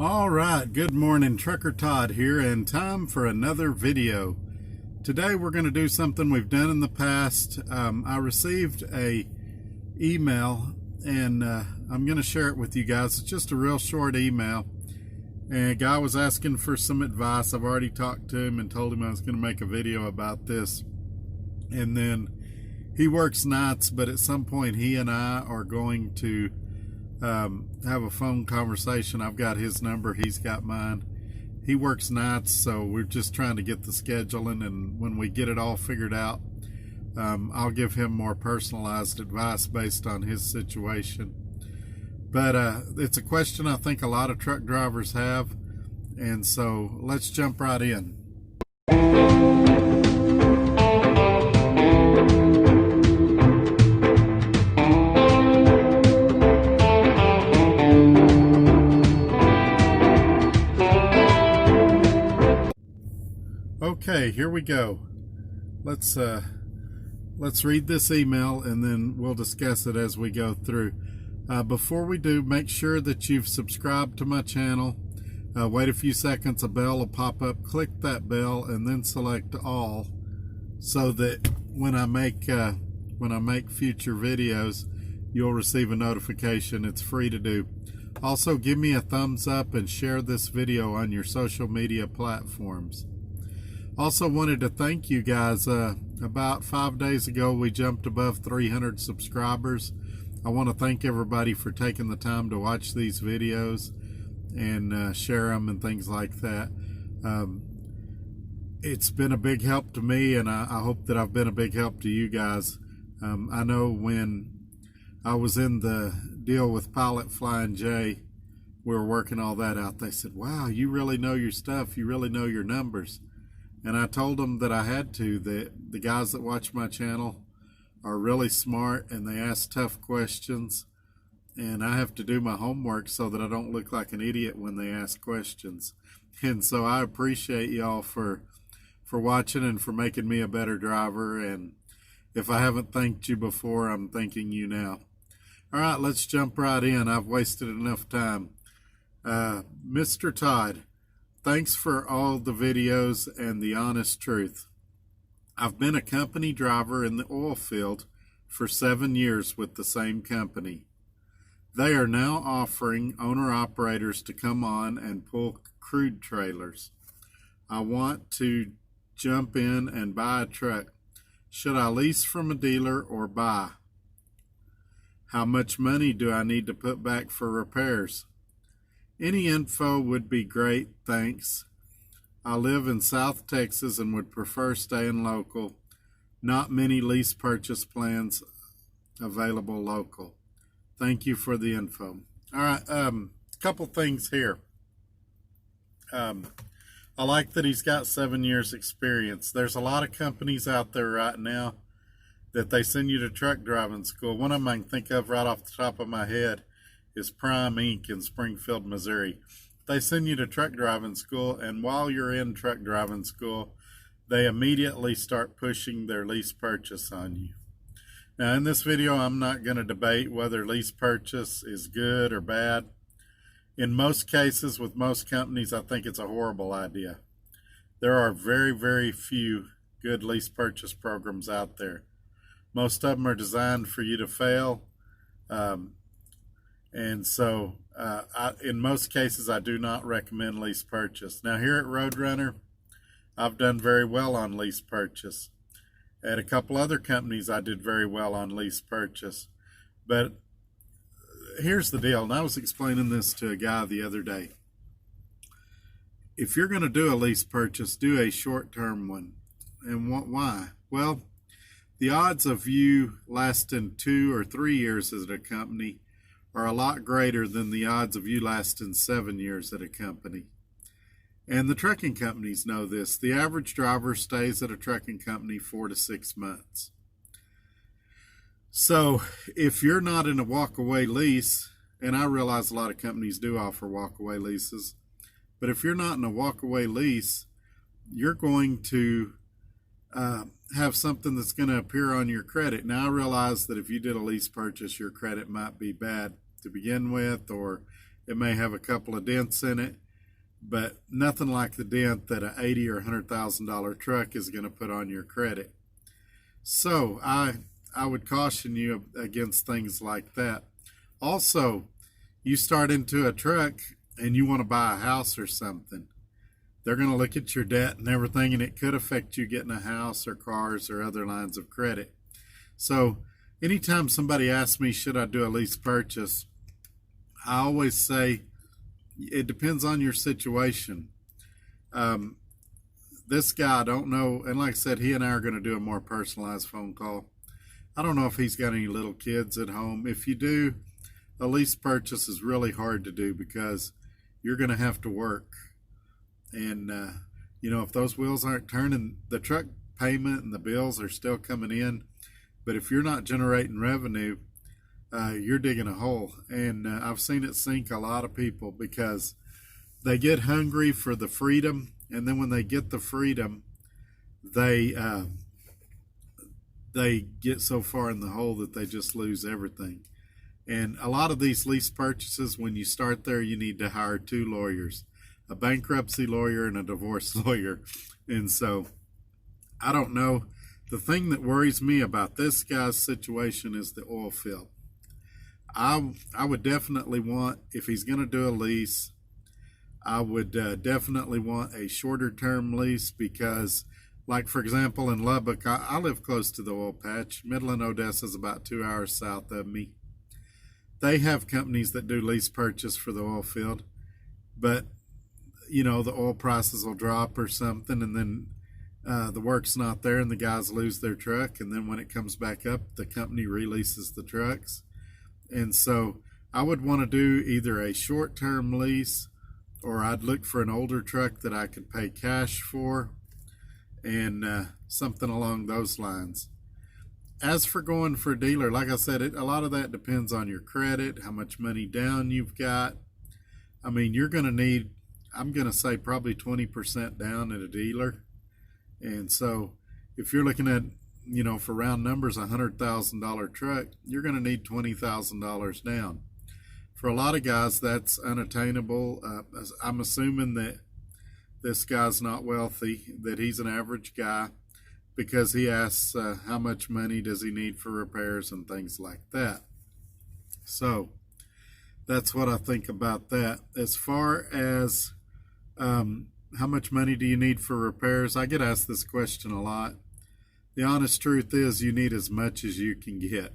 All right, good morning, Trucker Todd here, and time for another video. Today we're going to do something we've done in the past. I received a email, and I'm going to share it with you guys. It's just a real short email, and a guy was asking for some advice. I've already talked to him and told him I was going to make a video about this. And then he works nights, but at some point he and I are going to have a phone conversation. I've got his number, he's got mine. He works nights, so we're just trying to get the scheduling, and when we get it all figured out, I'll give him more personalized advice based on his situation. But it's a question I think a lot of truck drivers have, and so let's jump right in. Okay, here we go. Let's read this email and then we'll discuss it as we go through. Before we do, make sure that you've subscribed to my channel. Wait a few seconds, a bell will pop up. Click that bell and then select all, so that when I make future videos, you'll receive a notification. It's free to do. Also, give me a thumbs up and share this video on your social media platforms. Also wanted to thank you guys. About 5 days ago, we jumped above 300 subscribers. I want to thank everybody for taking the time to watch these videos and share them and things like that. It's been a big help to me, and I hope that I've been a big help to you guys. I know when I was in the deal with Pilot Flying J, we were working all that out. They said, wow, you really know your stuff. You really know your numbers. And I told them that I had to, that the guys that watch my channel are really smart and they ask tough questions, and I have to do my homework so that I don't look like an idiot when they ask questions. And so I appreciate y'all for watching and for making me a better driver, and if I haven't thanked you before, I'm thanking you now. All right, let's jump right in. I've wasted enough time. Mr. Todd, thanks for all the videos and the honest truth. I've been a company driver in the oil field for 7 years with the same company. They are now offering owner-operators to come on and pull crude trailers. I want to jump in and buy a truck. Should I lease from a dealer or buy? How much money do I need to put back for repairs? Any info would be great, thanks. I live in South Texas and would prefer staying local. Not many lease purchase plans available local. Thank you for the info. All right, couple things here. I like that he's got 7 years experience. There's a lot of companies out there right now that they send you to truck driving school. One of them I can think of right off the top of my head is Prime Inc. in Springfield, Missouri. They send you to truck driving school, and while you're in truck driving school, they immediately start pushing their lease purchase on you. Now, in this video, I'm not going to debate whether lease purchase is good or bad. In most cases, with most companies, I think it's a horrible idea. There are very, very few good lease purchase programs out there. Most of them are designed for you to fail. And so in most cases, I do not recommend lease purchase. Now, here at Roadrunner, I've done very well on lease purchase. At a couple other companies, I did very well on lease purchase. But here's the deal, and I was explaining this to a guy the other day. If you're going to do a lease purchase, do a short-term one. And why? Well, the odds of you lasting 2 or 3 years at a company are a lot greater than the odds of you lasting 7 years at a company. And the trucking companies know this. The average driver stays at a trucking company 4 to 6 months. So if you're not in a walk-away lease, and I realize a lot of companies do offer walk-away leases, but if you're not in a walk-away lease, you're going to have something that's going to appear on your credit. Now, I realize that if you did a lease purchase, your credit might be bad to begin with, or It may have a couple of dents in it, but nothing like the dent that a $80,000 or $100,000 truck is going to put on your credit. So I would caution you against things like that. Also, you start into a truck and you want to buy a house or something. They're going to look at your debt and everything, and it could affect you getting a house or cars or other lines of credit. So anytime somebody asks me, should I do a lease purchase, I always say it depends on your situation. This guy, I don't know, and like I said, he and I are going to do a more personalized phone call. I don't know if he's got any little kids at home. If you do, a lease purchase is really hard to do because you're going to have to work. And, if those wheels aren't turning, the truck payment and the bills are still coming in. But if you're not generating revenue, you're digging a hole. And I've seen it sink a lot of people because they get hungry for the freedom. And then when they get the freedom, they get so far in the hole that they just lose everything. And a lot of these lease purchases, when you start there, you need to hire 2 lawyers, a bankruptcy lawyer and a divorce lawyer. And so I don't know. The thing that worries me about this guy's situation is the oil field. I would definitely want, if he's going to do a lease, I would definitely want a shorter term lease because, like, for example, in Lubbock, I live close to the oil patch. Midland, Odessa is about 2 hours south of me. They have companies that do lease purchase for the oil field, but the oil prices will drop or something, and then the work's not there and the guys lose their truck, and then when it comes back up, the company releases the trucks. And so I would want to do either a short-term lease, or I'd look for an older truck that I could pay cash for, and something along those lines. As for going for a dealer, like I said, a lot of that depends on your credit, how much money down you've got. I mean, you're going to need, I'm going to say, probably 20% down at a dealer. And so if you're looking at, for round numbers, a $100,000 truck, you're going to need $20,000 down. For a lot of guys, that's unattainable. I'm assuming that this guy's not wealthy, that he's an average guy, because he asks how much money does he need for repairs and things like that. So that's what I think about that. As far as how much money do you need for repairs, I get asked this question a lot. The honest truth is you need as much as you can get.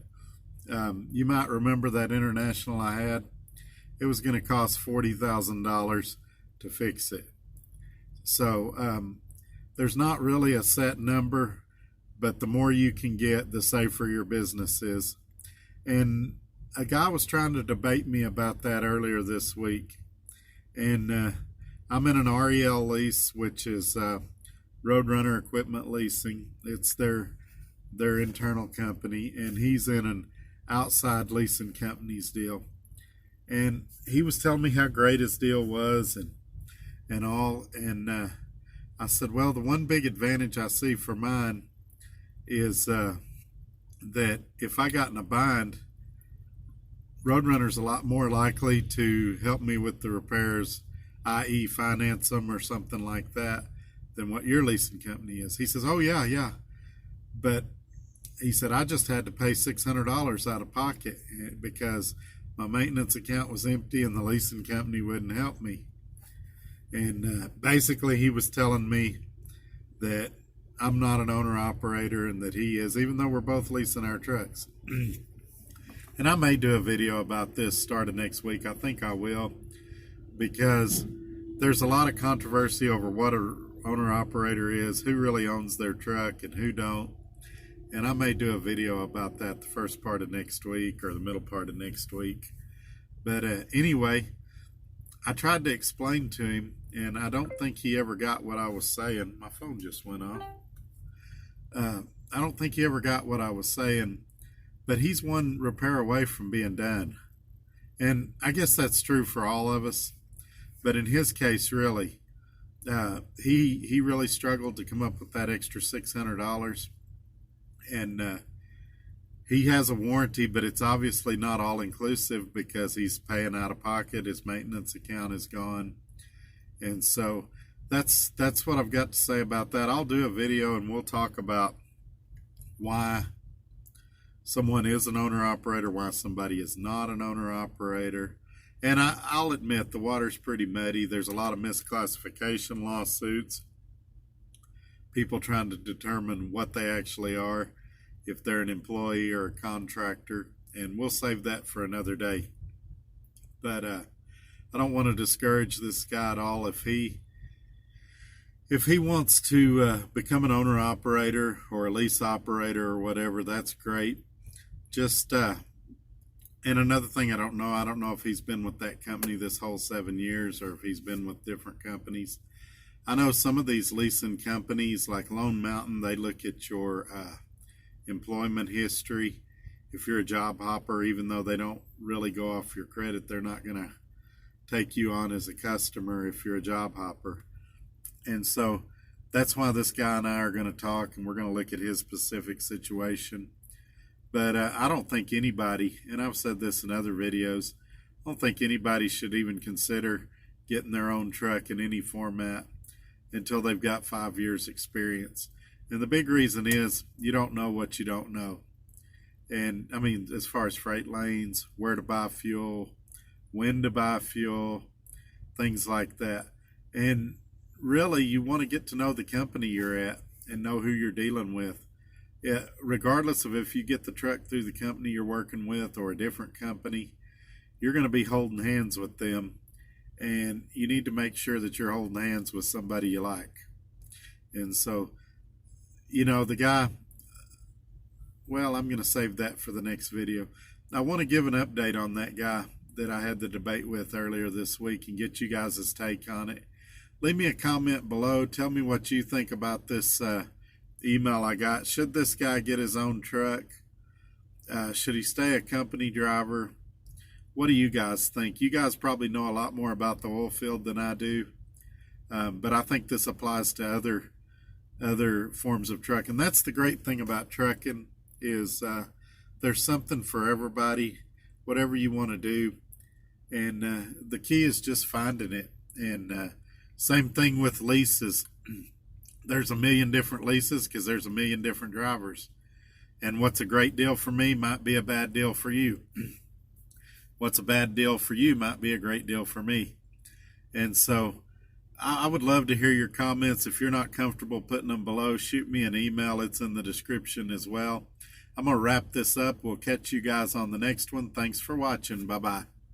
You might remember that international I had. It was going to cost $40,000 to fix it. So there's not really a set number, but the more you can get, the safer your business is. And a guy was trying to debate me about that earlier this week. And I'm in an REL lease, which is Roadrunner Equipment Leasing. It's their internal company, and he's in an outside leasing company's deal. And he was telling me how great his deal was and all. And I said, well, the one big advantage I see for mine is that if I got in a bind, Roadrunner's a lot more likely to help me with the repairs, i.e. finance them or something like that, than what your leasing company is. He says, oh, yeah. But he said, I just had to pay $600 out of pocket because my maintenance account was empty and the leasing company wouldn't help me. And basically he was telling me that I'm not an owner-operator and that he is, even though we're both leasing our trucks. And I may do a video about this starting next week. I think I will, because there's a lot of controversy over what an owner-operator is, who really owns their truck and who don't. And I may do a video about that the first part of next week or the middle part of next week. But anyway, I tried to explain to him, and I don't think he ever got what I was saying. My phone just went off. I don't think he ever got what I was saying, but he's one repair away from being done. And I guess that's true for all of us. But in his case, really, he really struggled to come up with that extra $600. And he has a warranty, but it's obviously not all inclusive because he's paying out of pocket. His maintenance account is gone. And so that's what I've got to say about that. I'll do a video and we'll talk about why someone is an owner-operator, why somebody is not an owner-operator. And I'll admit the water's pretty muddy. There's a lot of misclassification lawsuits, people trying to determine what they actually are, if they're an employee or a contractor, and we'll save that for another day. But I don't want to discourage this guy at all. If he wants to become an owner-operator or a lease operator or whatever, that's great. Just and another thing, I don't know if he's been with that company this whole 7 years or if he's been with different companies. I know some of these leasing companies like Lone Mountain, they look at your employment history. If you're a job hopper, even though they don't really go off your credit, they're not going to take you on as a customer if you're a job hopper. And so that's why this guy and I are going to talk, and we're going to look at his specific situation. But I don't think anybody, and I've said this in other videos, I don't think anybody should even consider getting their own truck in any format until they've got 5 years experience. And the big reason is you don't know what you don't know. And I mean, as far as freight lanes, where to buy fuel, when to buy fuel, things like that. And really, you want to get to know the company you're at and know who you're dealing with. Regardless of if you get the truck through the company you're working with or a different company, you're going to be holding hands with them. And you need to make sure that you're holding hands with somebody you like. And so, you know, the guy, well, I'm going to save that for the next video. I want to give an update on that guy that I had the debate with earlier this week and get you guys' take on it. Leave me a comment below. Tell me what you think about this email I got. Should this guy get his own truck? Should he stay a company driver? What do you guys think? You guys probably know a lot more about the oil field than I do, but I think this applies to other forms of trucking. That's the great thing about trucking is there's something for everybody, whatever you want to do, and the key is just finding it. And same thing with leases. There's a million different leases because there's a million different drivers, and what's a great deal for me might be a bad deal for you. What's a bad deal for you might be a great deal for me. And so I would love to hear your comments. If you're not comfortable putting them below, shoot me an email. It's in the description as well. I'm going to wrap this up. We'll catch you guys on the next one. Thanks for watching. Bye-bye.